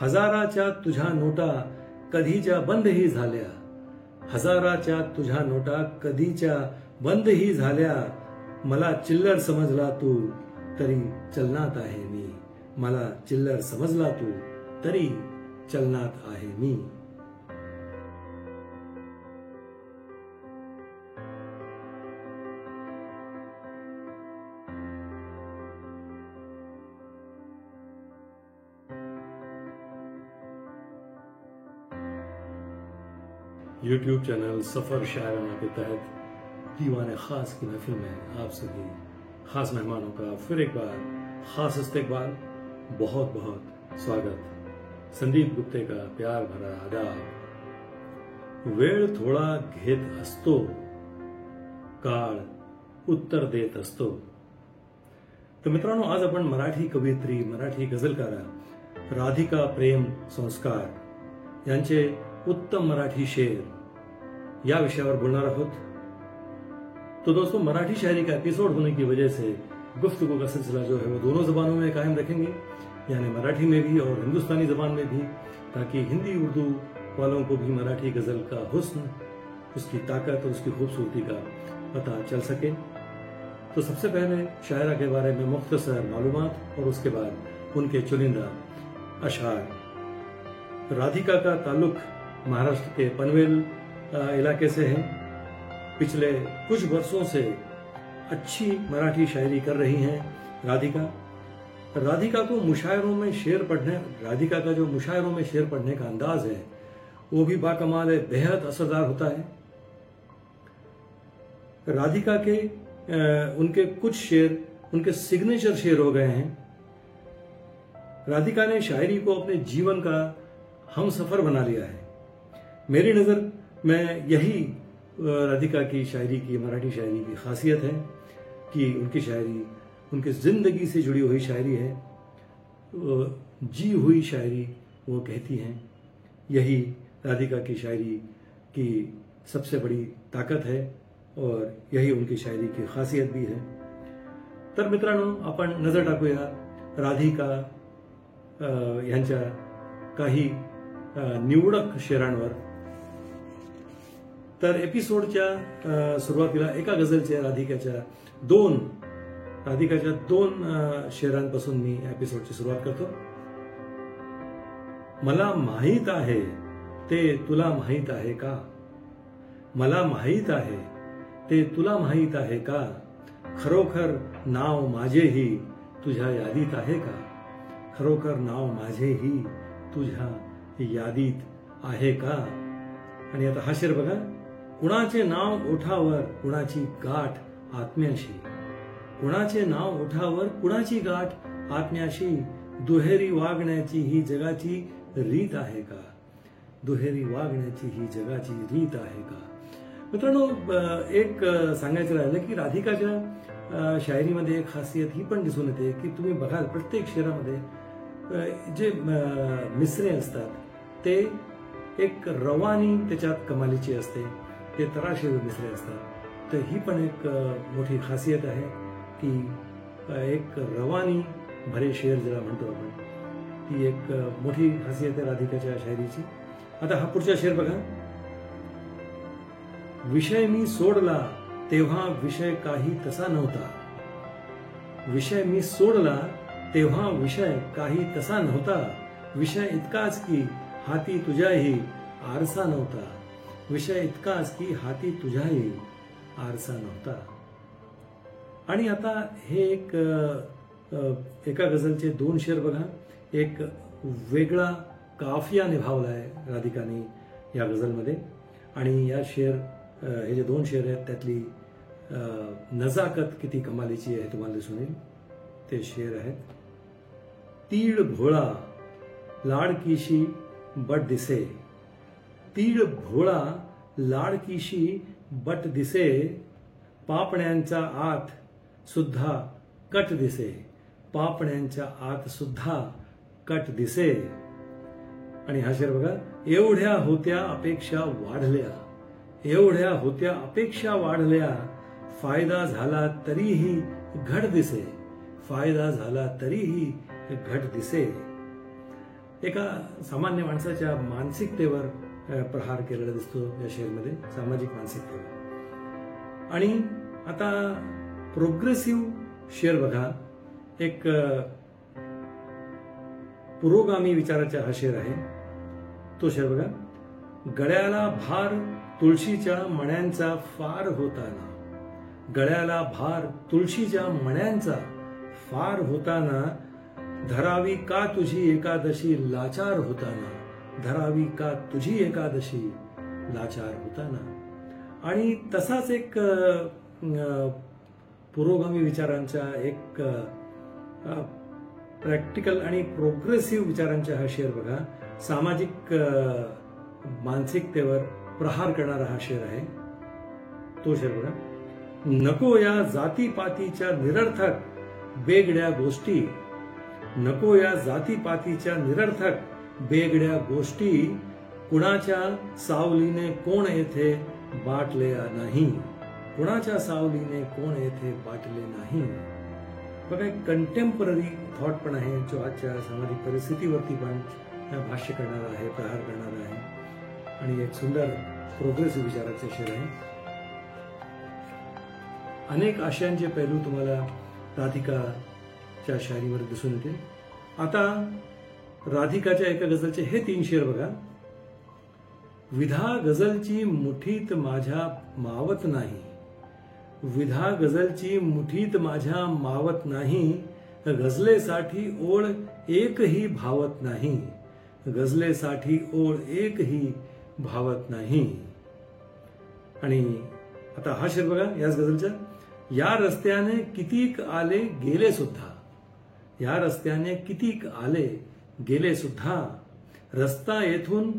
हजाराच्या तुझ्या नोटा कधीच्या बंदही झाल्या, हजाराच्या तुझ्या नोटा कधीच्या बंदही झाल्या, मला चिल्लर समजला तू तरी चलनात आहे मी, मला चिल्लर समजला तू तरी चलनात आहे मी. यूट्यूब चैनल सफर शायराना के तहत दीवाने खास की महफिल में आप सभी खास मेहमानों का फिर एक बार खास इस्तकबाल, बहुत बहुत स्वागत. संदीप गुप्ते का प्यार भरा आदाब. वेळ थोडा घेत असतो, काळ उत्तर देत असतो. तर मित्रांनो, आज आपण मराठी कवयित्री, मराठी गझलकारा राधिका प्रेम संस्कार यांचे उत्तम मराठी शेर या विषय पर बोलना आहोत. तो दोस्तों, मराठी शायरी का एपिसोड होने की वजह से गुफ्तगू का सिलसिला जो है वो दोनों जबानों में कायम रखेंगे, यानी मराठी में भी और हिंदुस्तानी जबान में भी, ताकि हिंदी उर्दू वालों को भी मराठी गजल का हुस्न, उसकी ताकत और उसकी खूबसूरती का पता चल सके. तो सबसे पहले शायरा के बारे में मुख्तसर मालूमात और उसके बाद उनके चुनिंदा अशार. राधिका का ताल्लुक महाराष्ट्र के पनवेल इलाके से है. पिछले कुछ वर्षों से अच्छी मराठी शायरी कर रही हैं राधिका. राधिका को मुशायरों में शेर पढ़ने, राधिका का जो मुशायरों में शेर पढ़ने का अंदाज है वो भी बाकमाल है, बेहद असरदार होता है. राधिका के उनके कुछ शेर उनके सिग्नेचर शेर हो गए हैं. राधिका ने शायरी को अपने जीवन का हम सफर बना लिया है. मेरी नजर में यही राधिका की शायरी की, मराठी शायरी की खासियत है कि उनकी शायरी उनकी जिंदगी से जुड़ी हुई शायरी है, जी हुई शायरी वो कहती हैं. यही राधिका की शायरी की सबसे बड़ी ताकद है और यही उनकी शायरी की खासियत भी है. तर मित्रांनो, आपण नजर टाकूया राधिका यांच्या काही निवडक शेरांवर. तर एपिसोडच्या सुरुवातीला एका गझलच्या राधिकाच्या दोन शेरांपासून मी एपिसोडची सुरुवात करतो. मला माहीत आहे ते तुला माहीत आहे का, मला माहीत आहे ते तुला माहीत आहे का, खरोखर नाव माझेही तुझ्या यादीत आहे का, खरोखर नाव माझेही तुझ्या यादीत आहे का. आणि आता हा शेर बघा. कुणाचे नाव ओठावर कुणाची गाठ आत्म्याशी, कुणाचे नाव ओठावर कुणाची गाठ आत्म्याशी, दुहेरी वागण्याची ही जगाची रीत आहे का, दुहेरी वागण्याची ही जगाची रीत आहे का. मित्रांनो, एक सांगायचं राहिलं की राधिकाच्या शायरीमध्ये एक खासियत ही पण दिसून येते की तुम्ही बघाल प्रत्येक शेरामध्ये जे मिसरे असतात ते एक रवानी त्याच्यात कमालीची असते, ते तराशे मिसरे असतात. तर ही पण एक मोठी खासियत आहे की एक रवानी भरे शेर ज्याला म्हणतो आपण, ती एक मोठी खासियत आहे राधिकाच्या शायरीची. आता हा पुढचा शेर बघा. विषय मी सोडला तेव्हा विषय काही तसा नव्हता, विषय मी सोडला तेव्हा विषय काही तसा नव्हता, विषय इतकाच की हाती तुझ्याही आरसा नव्हता, विषय इतकाच की हाती तुझ्याही आरसा नव्हता. आणि आता हे एका गझलचे दोन शेर बघा. एक वेगळा काफिया निभावलाय राधिकाने या गझलमध्ये. आणि या शेर, हे जे दोन शेर आहेत त्यातली नजाकत किती कमालीची आहे तुम्हाला दिसून येईल. ते शेर आहेत. तीळ भोळा लाडकीशी बट दिसे, तीळ भोळा लाडकीशी बट दिसे, पापण्यांच्या आत सुद्धा कट दिसे, पापण्यांच्या आत सुद्धा कट दिसे. आणि हा शेर बघा. एवढ्या होत्या अपेक्षा वाढल्या, एवढ्या होत्या अपेक्षा वाढल्या, फायदा झाला तरीही घट दिसे, फायदा झाला तरीही घट दिसे. एका सामान्य माणसाच्या मानसिकतेवर प्रहार केलेला दिसतो या शेअरमध्ये, सामाजिक मानसिकतेवर. आणि आता प्रोग्रेसिव्ह शेअर बघा, एक पुरोगामी विचाराचा हा शेअर आहे. तो शेअर बघा, गळ्याला भार तुळशीच्या मण्यांचा फार होताना, गळ्याला भार तुळशीच्या मण्यांचा फार होताना, धरावी का तुझी एकादशी लाचार होताना, धरावी का तुझी एकादशी लाचार होताना. आणि तसाच एक पुरोगामी विचारांचा, एक प्रॅक्टिकल आणि प्रोग्रेसिव्ह विचारांचा हा शेअर बघा, सामाजिक मानसिकतेवर प्रहार करणारा हा शेअर आहे. तो शेअर बघा, नको या जातीपातीच्या निरर्थक बेगड्या गोष्टी, नको या जातीपातीच्या निरर्थक बेगड्या गोष्टी, कुणाच्या सावलीने कोण येथे बाटले नाही, कुणाच्या सावलीने कोण येथे बाटले नाही. बघा, एक कंटेम्पररी थॉट पण आहे, जो आजच्या सामाजिक परिस्थितीवरती पण भाष्य करणारा आहे, प्रहार करणारा आहे. आणि एक सुंदर प्रोग्रेसिव्ह विचाराचे शेअर आहे. अनेक आशयांचे पैलू तुम्हाला राधिकाच्या शायरीमध्ये दिसून येतील. आता राधिकाच्या एका गझलचे हे 3 शेअर बघा. विधा गझलची मुठीत माझ्या मावत नाही, विधा गझलची मुठीत माझ्या मावत नाही, गझलेसाठी ओळ एकही भावत नाही, गझलेसाठी ओळ एकही भावत नाही. आणि आता हा शेर बघा याच गझलचा, या रस्त्याने कितीक आले गेले सुद्धा, या रस्त्याने कितीक आले गेले सुद्धा, रस्ता येथून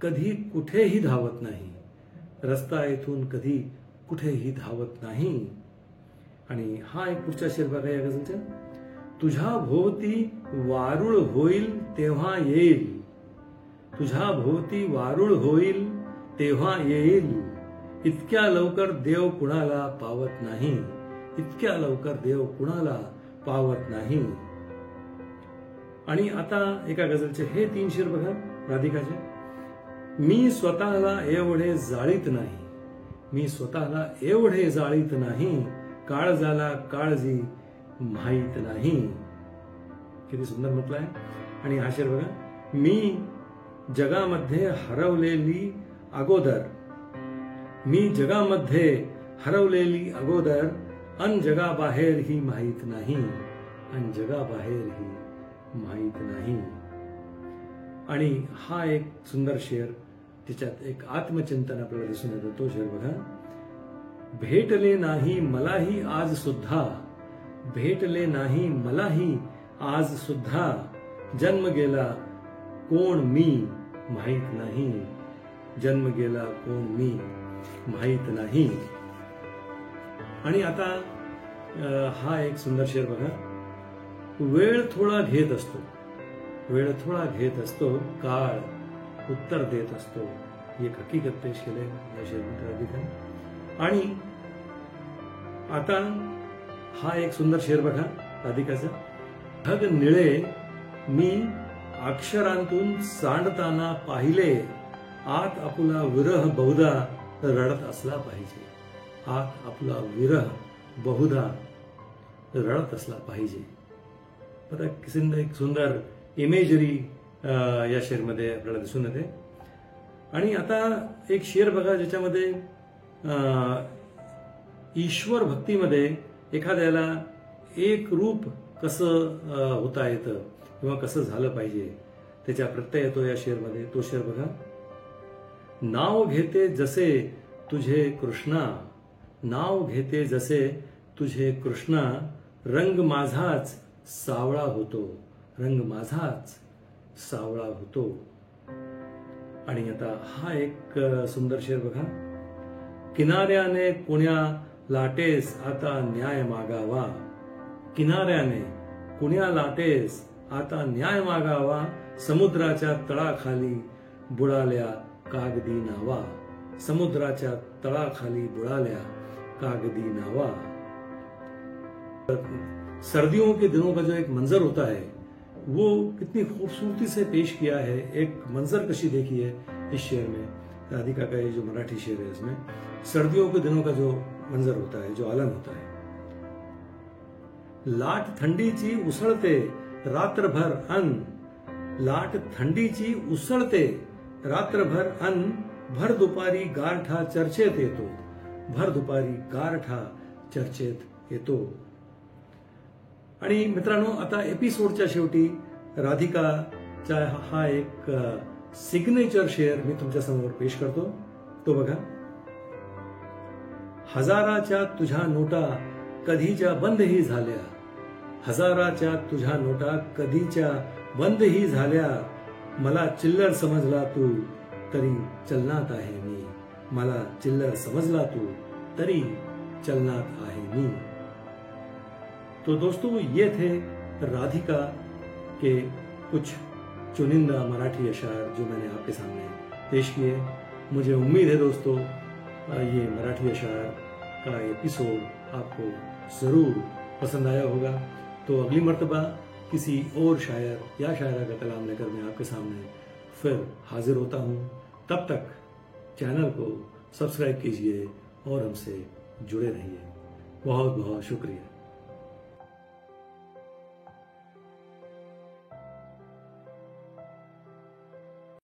कधी कुठेही धावत नाही, रस्ता येथून कधी कुठेही धावत नाही. आणि हा एक पुढचा शेर बघा या गझलचा, तुझ्या भोवती वारुळ होईल तेव्हा येईल, तुझ्या भोवती वारुळ होईल तेव्हा येईल, इतक्या लवकर देव कुणाला पावत नाही, इतक्या लवकर देव कुणाला पावत नाही. आणि आता एका गझलचे हे 3 शेर बघा राधिकाचे, मी स्वतःला एवढे जाळीत नाही, मी स्वतःला एवढे जाळीत नाही, काळजाला काळजी माहीत नाही. किती सुंदर म्हटलं आहे. आणि हा शेर बघा, मी जगामध्ये हरवलेली अगोदर, मी जगामध्ये हरवलेली अगोदर, अन जगाबाहेर ही माहीत नाही, अन जगाबाहेर ही माहीत नाही. आणि हा एक सुंदर शेर, त्याच्यात एक आत्मचिंतन आपल्याला दिसून येतं. तो शेर बघा, भेटले नाही मलाही आज सुद्धा, भेटले नाही मलाही आज सुद्धा, जन्म गेला कोण मी माहीत नाही, जन्म गेला कोण मी माहीत नाही. आणि आता हा एक सुंदर शेर बघा, वेळ थोडा घेत असतो, वेळ थोडा घेत असतो, काळ उत्तर देत असतो. एक हकीकत पेश केले या शेअरमध्ये राधिकाने. आणि आता हा एक सुंदर शेर बघा राधिकाचा, ढग निळे मी अक्षरांतून सांडताना पाहिले, आत आपला विरह बहुधा रडत असला पाहिजे, आत आपला विरह बहुधा रडत असला पाहिजे. बघा, एक सुंदर इमेजरी या शेअरमध्ये आपल्याला दिसून येते. आणि आता एक शेअर बघा ज्याच्यामध्ये ईश्वर भक्तीमध्ये एखाद्याला एक रूप कसं होता येतं किंवा कसं झालं पाहिजे त्याचा प्रत्यय येतो या शेअरमध्ये. तो शेअर बघा, नाव घेते जसे तुझे कृष्णा, नाव घेते जसे तुझे कृष्णा, रंग माझाच सावळा होतो, रंग माझाच सावळा होतो. आणि आता हा एक सुंदर शेर बघा, किनाऱ्याने कुण्या लाटेस आता न्याय मागावा, किनाऱ्याने कुण्या लाटेस आता न्याय मागावा, समुद्राच्या तळाखाली बुडाल्या कागदी नावा, समुद्राच्या तळाखाली बुडाल्या कागदी नावा. सर्दियों के दिनों का जो एक मंजर होता है वो कितनी खूबसूरती से पेश किया है। एक मंजर कशी देखी है इस शेर में, राधिका का ये जो मराठी शेर है इसमें सर्दियों के दिनों का जो मंजर होता है, जो आलन होता है। लाट थंडीची उसळते रात्रभर अन्न, लाट थंडीची उसळते रात्रभर अन्न, भर दुपारी गारठा चर्चेत येतो, भर दुपारी गारठा चर्चेत येतो। आणि मित्रांनो, आता एपिसोडच्या शेवटी राधिकाचा हा एक सिग्नेचर शेअर मी तुमच्या समोर पेश करतो, तो बघा। हजाराच्या तुझ्या नोटा कधीच्या बंदही झाल्या, हजाराच्या तुझ्या नोटा कधीच्या बंदही झाल्या, मला चिल्लर समजला तू तरी चलनात आहे मी, मला चिल्लर समजला तू तरी चलनात आहे मी। तो दोस्तों, ये थे राधिका के कुछ चुनिंदा मराठी अशार जो मैंने आपके सामने पेश किए। मुझे उम्मीद है दोस्तों ये मराठी अशार का एपिसोड आपको जरूर पसंद आया होगा। तो अगली मर्तबा किसी और शायर या शायरा का कलाम लेकर मैं आपके सामने फिर हाजिर होता हूँ। तब तक चैनल को सब्सक्राइब कीजिए और हमसे जुड़े रहिए। बहुत बहुत शुक्रिया।